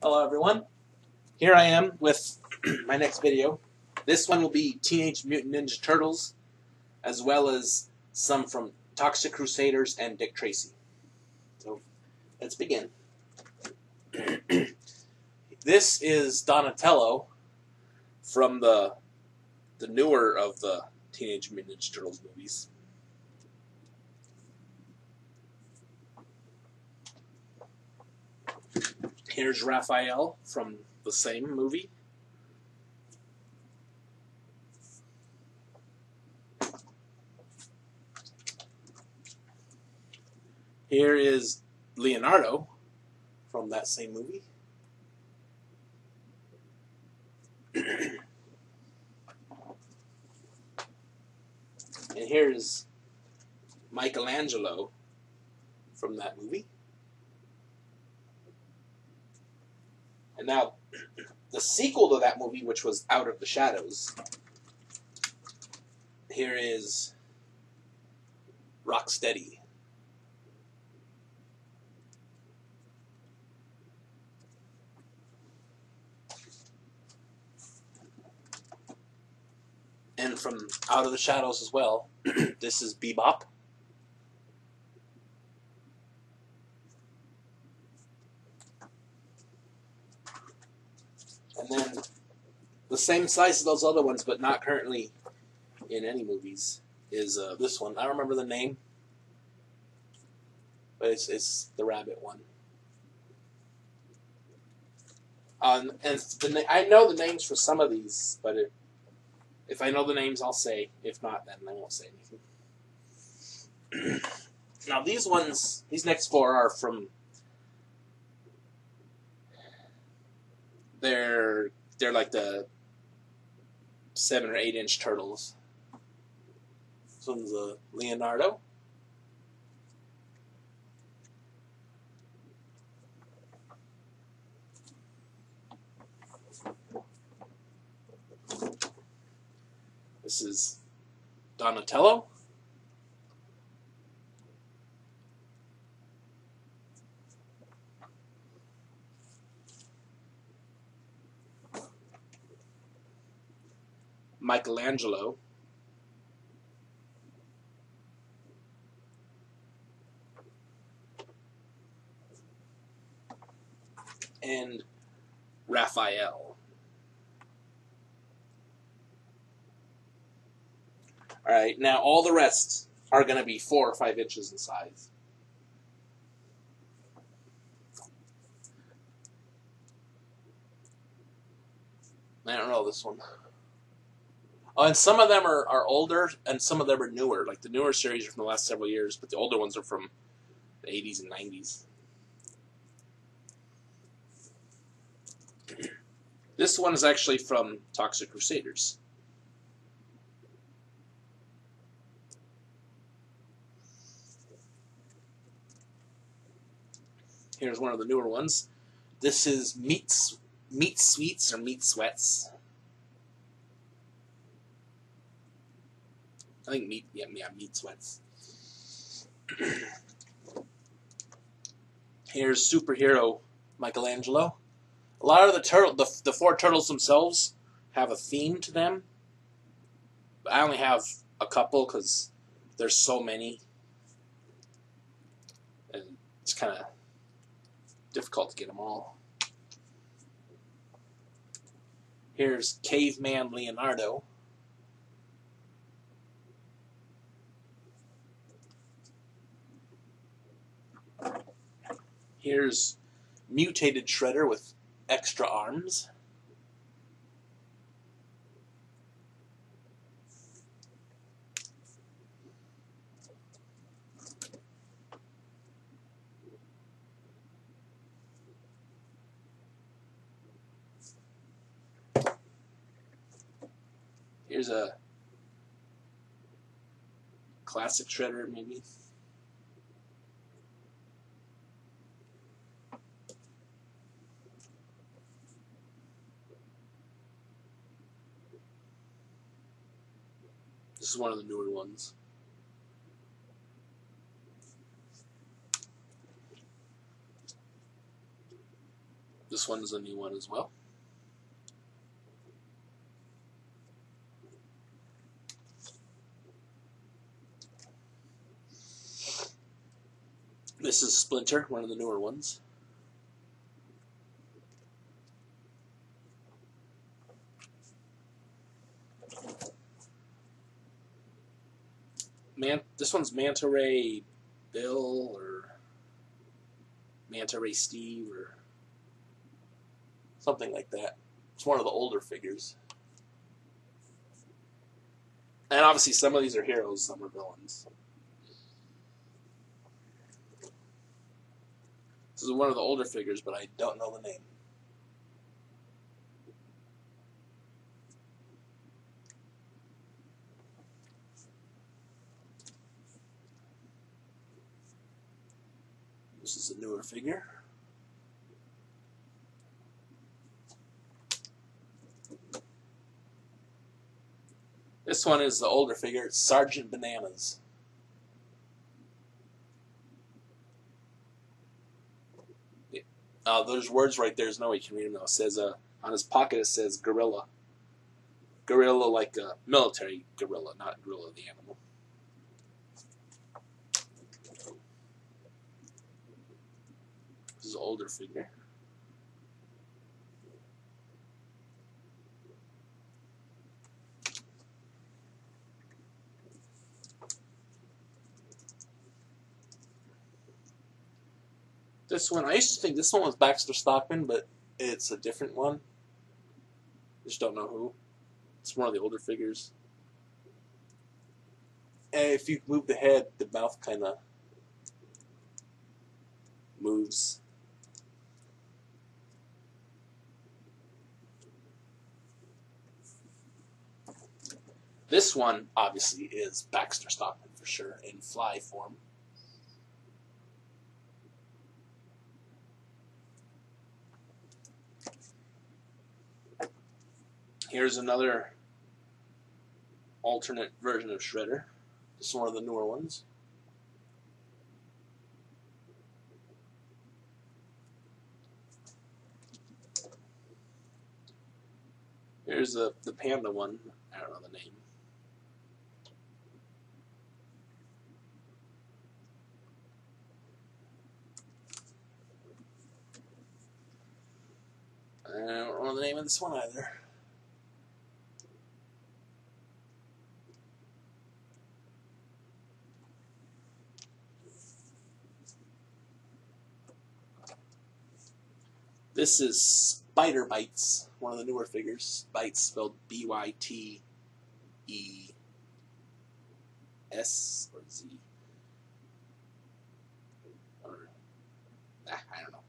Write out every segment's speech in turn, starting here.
Hello everyone, here I am with my next video. This one will be Teenage Mutant Ninja Turtles, as well as some from Toxic Crusaders and Dick Tracy. So, let's begin. This is Donatello from the newer of the Teenage Mutant Ninja Turtles movies. Here's Raphael from the same movie. Here is Leonardo from that same movie. And here's Michelangelo from that movie. And now, the sequel to that movie, which was Out of the Shadows, here is Rocksteady. And from Out of the Shadows as well, this is Bebop. And then the same size as those other ones, but not currently in any movies, is this one. I don't remember the name, but it's the rabbit one. And I know the names for some of these, but if I know the names, I'll say. If not, then I won't say anything. Now these next four are from. They're like the 7 or 8 inch turtles. This one's a Leonardo. This is Donatello. Michelangelo. And Raphael. Alright, now all the rest are going to be 4 or 5 inches in size. I don't know this one. Oh, and some of them are older, and some of them are newer. Like the newer series are from the last several years, but the older ones are from the 80s and 90s. This one is actually from Toxic Crusaders. Here's one of the newer ones. This is Meat Sweets or Meat Sweats. I think Meat Sweats. Here's superhero Michelangelo. A lot of the 4 turtles themselves have a theme to them. But I only have a couple because there's so many. And it's kind of difficult to get them all. Here's Caveman Leonardo. Here's mutated Shredder with extra arms. Here's a classic Shredder, maybe. This is one of the newer ones. This one is a new one as well. This is Splinter, one of the newer ones. This one's Manta Ray Bill or Manta Ray Steve or something like that. It's one of the older figures. And obviously some of these are heroes, some are villains. This is one of the older figures, but I don't know the name. This is a newer figure. This one is the older figure, Sergeant Bananas. There's words right there. There's no way you can read them now. It says, on his pocket it says gorilla. Gorilla like a military gorilla, not gorilla the animal. This is an older figure. This one, I used to think this one was Baxter Stockman, but it's a different one. Just don't know who. It's one of the older figures. And if you move the head, the mouth kind of moves. This one, obviously, is Baxter Stockman for sure, in fly form. Here's another alternate version of Shredder. This is one of the newer ones. Here's the panda one. I don't know the name. I don't know the name of this one either. This is Spider Bites, one of the newer figures. Bites spelled B-Y-T-E-S or Z. Or, I don't know.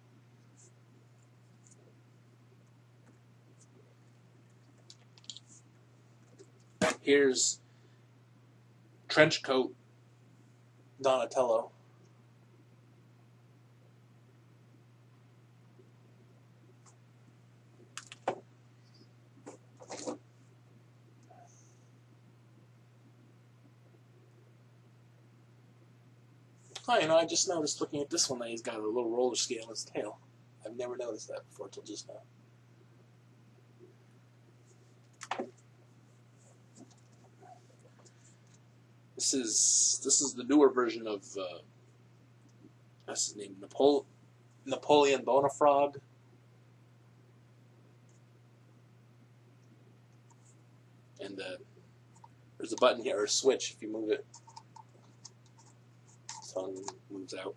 Here's Trenchcoat Donatello. Oh, you know, I just noticed looking at this one that he's got a little roller skate on his tail. I've never noticed that before till just now. This is the newer version of what's his name? Napoleon Bonafrog. And there's a button here, or a switch, if you move it. Tongue moves out.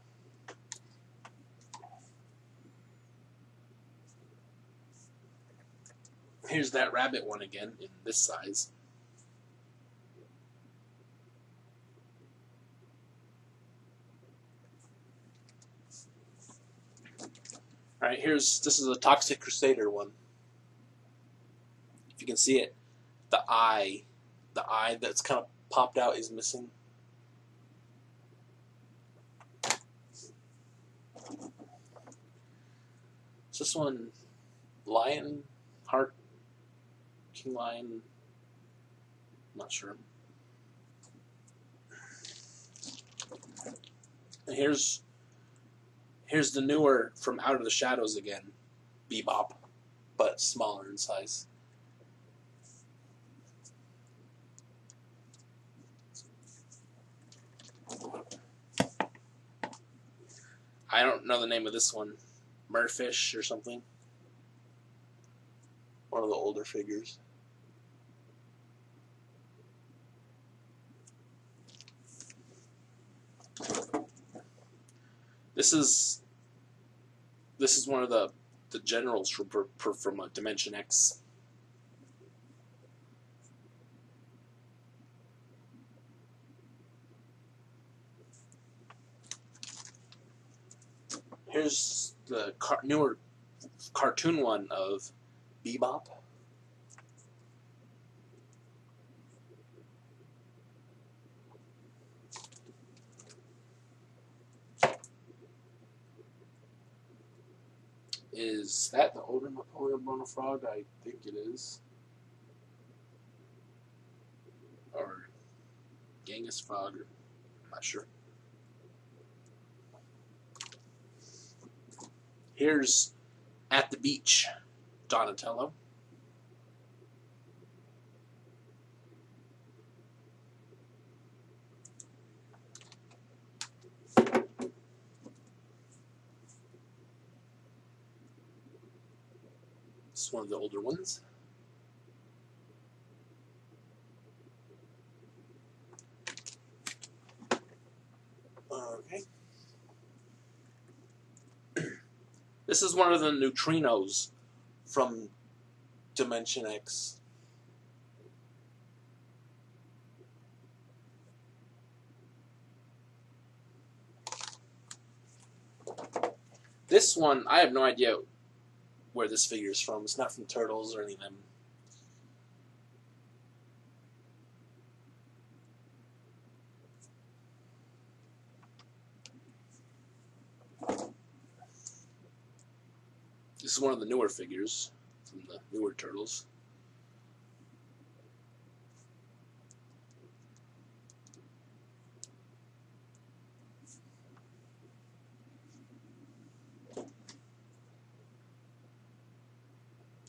Here's that rabbit one again, in this size. Alright, this is a Toxic Crusader one. If you can see it, the eye that's kind of popped out is missing. Is this one Lion Heart? King Lion? I'm not sure. And here's the newer from Out of the Shadows again. Bebop, but smaller in size. I don't know the name of this one. Merfish or something. One of the older figures. This is one of the generals from Dimension X. Here's the newer cartoon one of Bebop. Is that the older Napoleon Frog? I think it is. Or Genghis Frog, I'm not sure. Here's At the Beach, Donatello. This is one of the older ones. Okay. This is one of the neutrinos from Dimension X. This one, I have no idea where this figure is from. It's not from Turtles or any of them. This is one of the newer figures from the newer Turtles.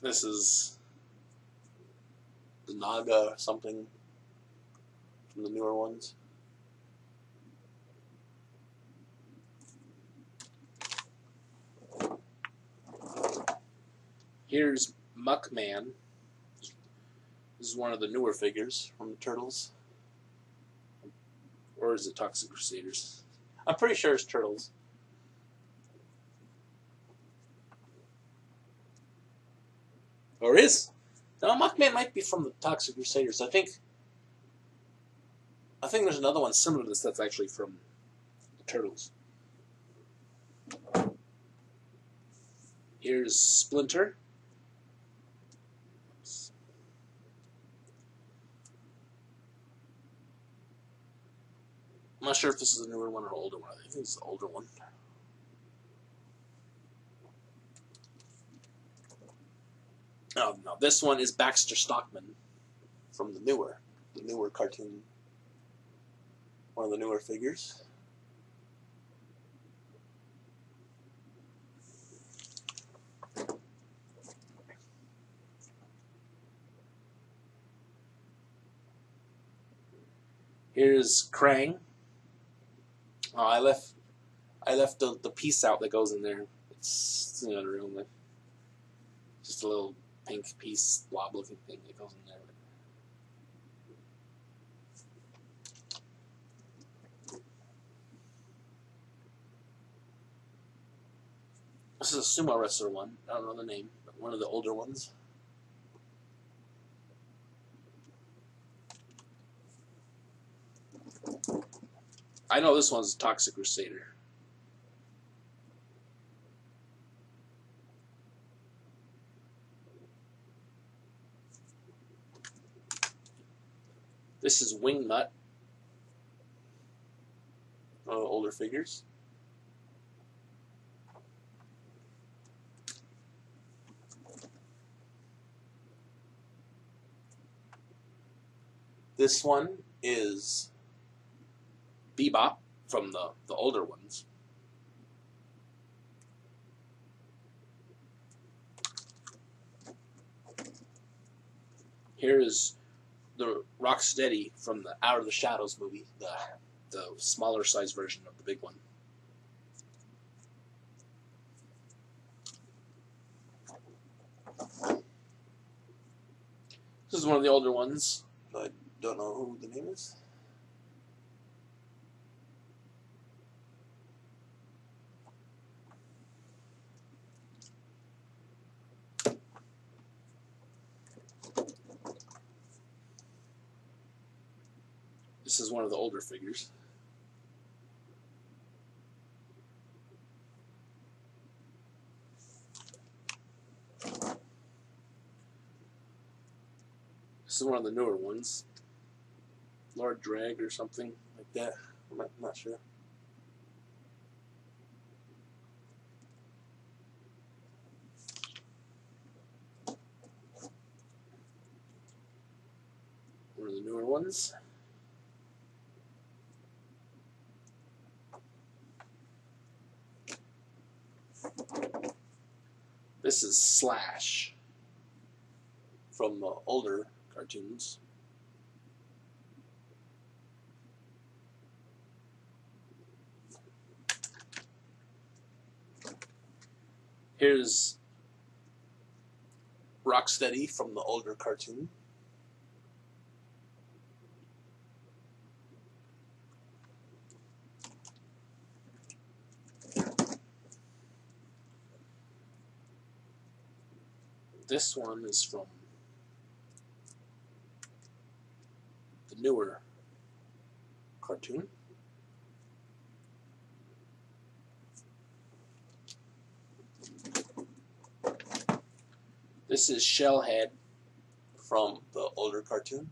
This is the Naga or something from the newer ones. Here's Muckman. This is one of the newer figures from the Turtles. Or is it Toxic Crusaders? I'm pretty sure it's Turtles. Or is? No, Muckman might be from the Toxic Crusaders. I think there's another one similar to this that's actually from the Turtles. Here's Splinter. I'm not sure if this is a newer one or an older one. I think it's the older one. Oh no, this one is Baxter Stockman from the newer cartoon. One of the newer figures. Here's Krang. Oh, I left the piece out that goes in there. It's in the other room. Just a little pink piece, blob-looking thing that goes in there. This is a sumo wrestler one. I don't know the name, but one of the older ones. I know this one's Toxic Crusader. This is Wingnut. One of the older figures. This one is Bebop from the older ones. Here is the Rocksteady from the Out of the Shadows movie, the smaller size version of the big one. This is one of the older ones. I don't know who the name is. This is one of the older figures. This is one of the newer ones. Lord Drag or something like that. I'm not sure. One of the newer ones. This is Slash from the older cartoons. Here's Rocksteady from the older cartoon. This one is from the newer cartoon. This is Shellhead from the older cartoon.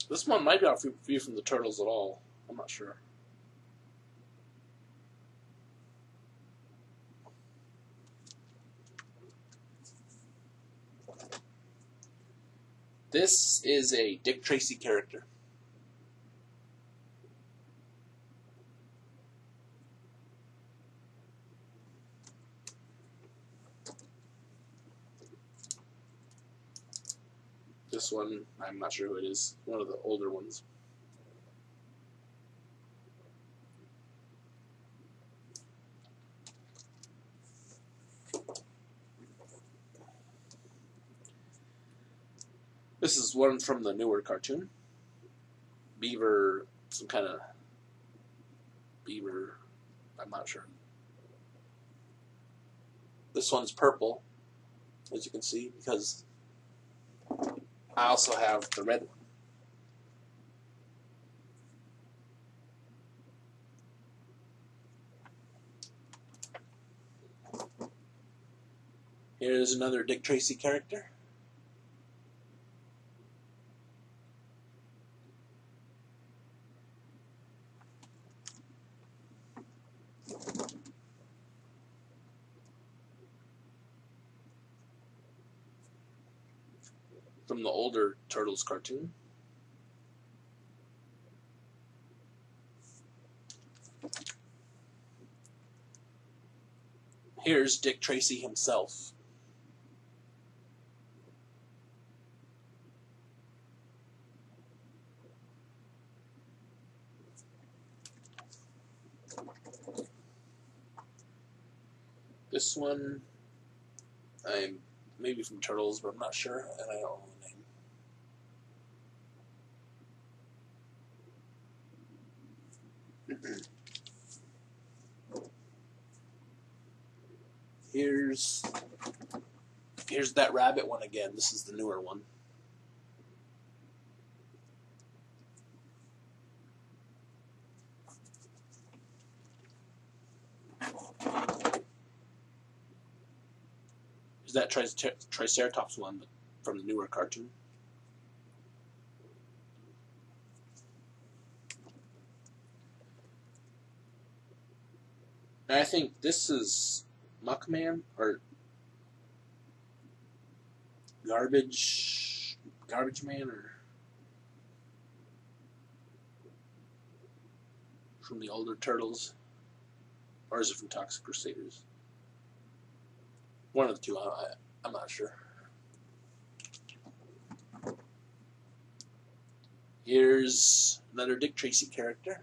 This one might not be from the Turtles at all. I'm not sure. This is a Dick Tracy character. This one, I'm not sure who it is. One of the older ones. This is one from the newer cartoon. Beaver, some kind of beaver, I'm not sure. This one's purple, as you can see, because I also have the red one. Here's another Dick Tracy character. From the older Turtles cartoon. Here's Dick Tracy himself. This one, I'm maybe from Turtles, but I'm not sure, and I don't know the name. Here's that rabbit one again. This is the newer one. Here's that Triceratops one from the newer cartoon. And I think this is Muckman or Garbage Man, or from the older Turtles, or is it from Toxic Crusaders? One of the two. I'm not sure. Here's another Dick Tracy character.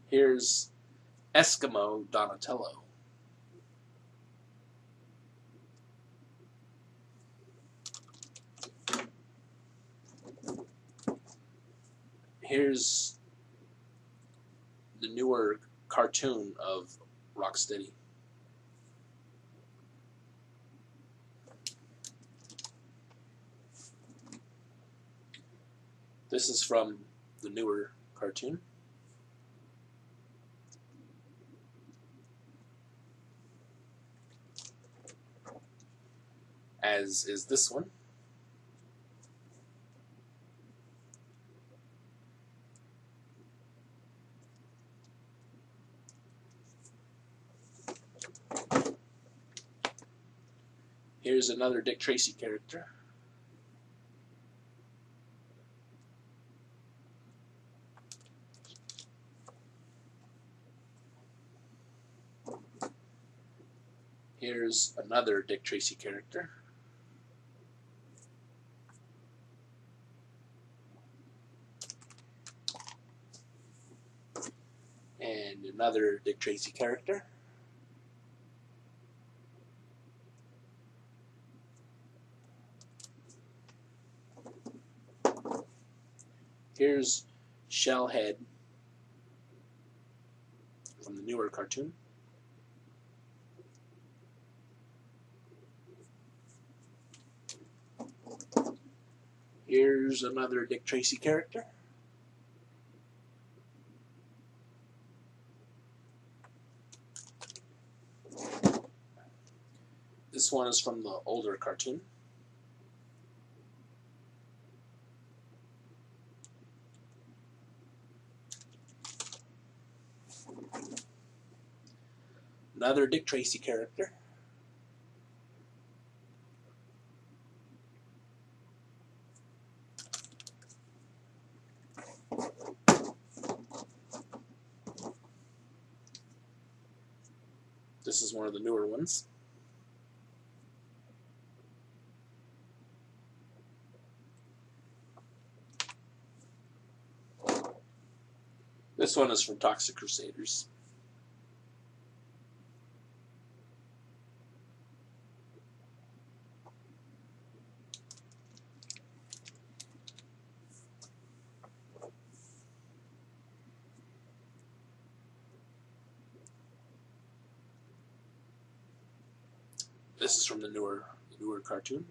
Here's Eskimo Donatello. Here's the newer cartoon of Rocksteady. This is from the newer cartoon. As is this one. Here's another Dick Tracy character. Here's another Dick Tracy character. And another Dick Tracy character. Here's Shellhead from the newer cartoon. Here's another Dick Tracy character. This one is from the older cartoon. Another Dick Tracy character. This is one of the newer ones. This one is from Toxic Crusaders. This is from the newer cartoon.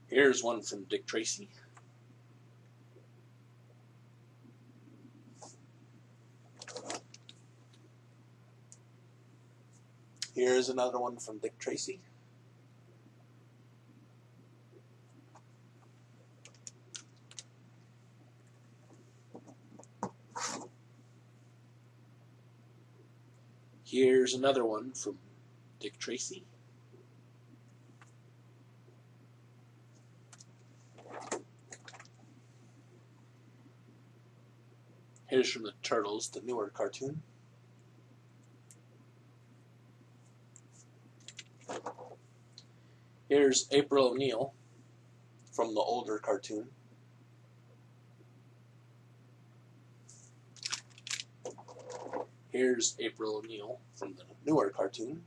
Here's one from Dick Tracy. Here's another one from Dick Tracy. Here's another one from Dick Tracy. Here's from the Turtles, the newer cartoon. Here's April O'Neil from the older cartoon. Here's April O'Neil from the newer cartoon.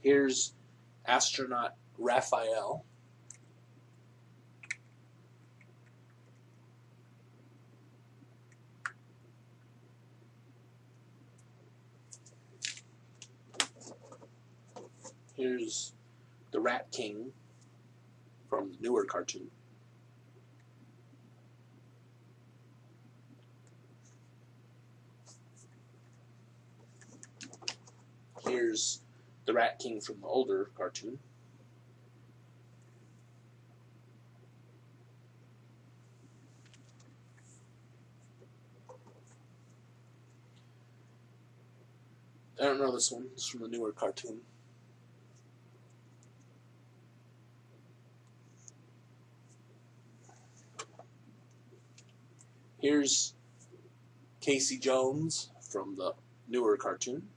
Here's astronaut Raphael. Here's the Rat King from the newer cartoon. Here's the Rat King from the older cartoon. I don't know this one. It's from the newer cartoon. Here's Casey Jones from the newer cartoon.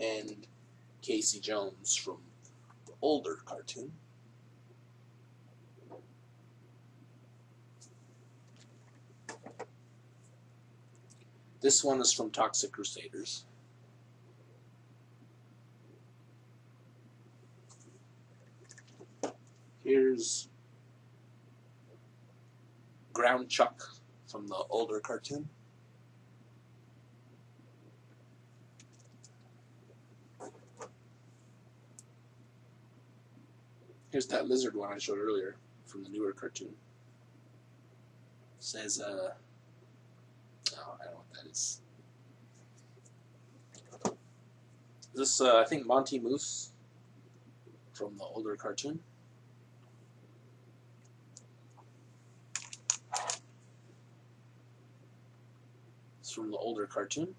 And Casey Jones from the older cartoon. This one is from Toxic Crusaders. Here's Ground Chuck from the older cartoon. Here's that lizard one I showed earlier from the newer cartoon. It says, oh, I don't know what that is. This, I think, Monty Moose from the older cartoon. It's from the older cartoon.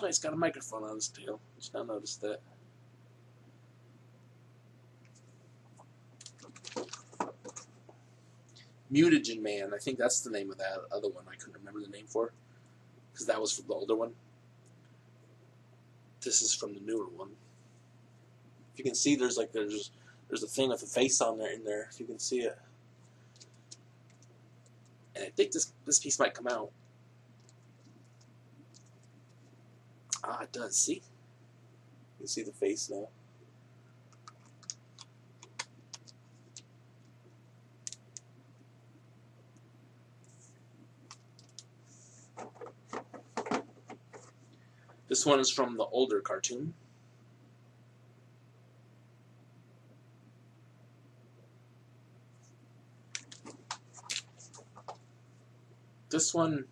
Oh, he's got a microphone on his tail. Just now noticed that. Mutagen Man, I think that's the name of that other one I couldn't remember the name for, because that was from the older one. This is from the newer one. If you can see, there's a thing with a face on there in there, if you can see it. And I think this piece might come out. Ah, it does, see? You can see the face now. This one is from the older cartoon. This one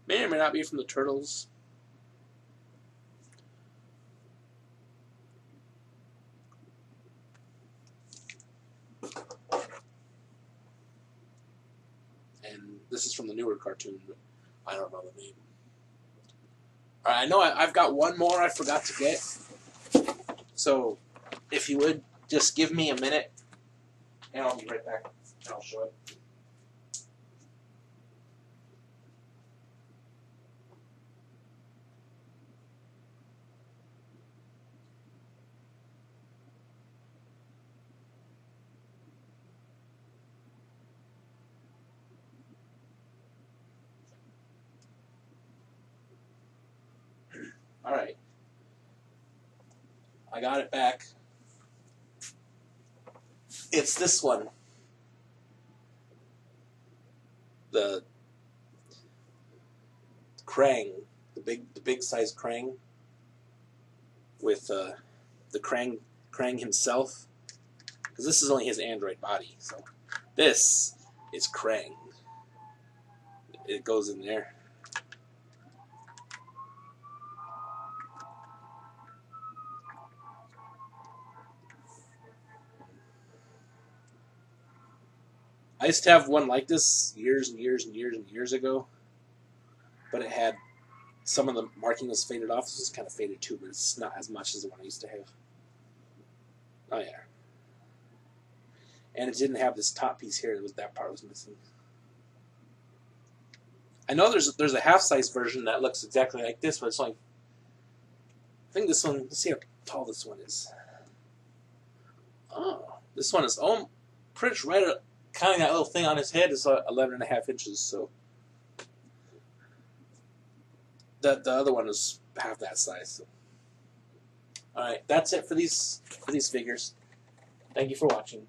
may or may not be from the Turtles. And this is from the newer cartoon, but I don't know the name. Alright, I know I've got one more I forgot to get. So, if you would, just give me a minute, and I'll be right back, and I'll show it. Alright. I got it back. It's this one. The Krang, the big size Krang, with the Krang himself, because this is only his android body. So this is Krang. It goes in there. I used to have one like this years and years and years and years ago, but it had some of the marking was faded off. This is kind of faded too, but it's not as much as the one I used to have. Oh yeah, and it didn't have this top piece here. That part was missing. I know there's a half-size version that looks exactly like this, but it's only. I think this one. Let's see how tall this one is. Oh, this one is pretty much right at. Counting that little thing on his head is 11.5 inches, so the other one is half that size. So. All right, that's it for these figures. Thank you for watching.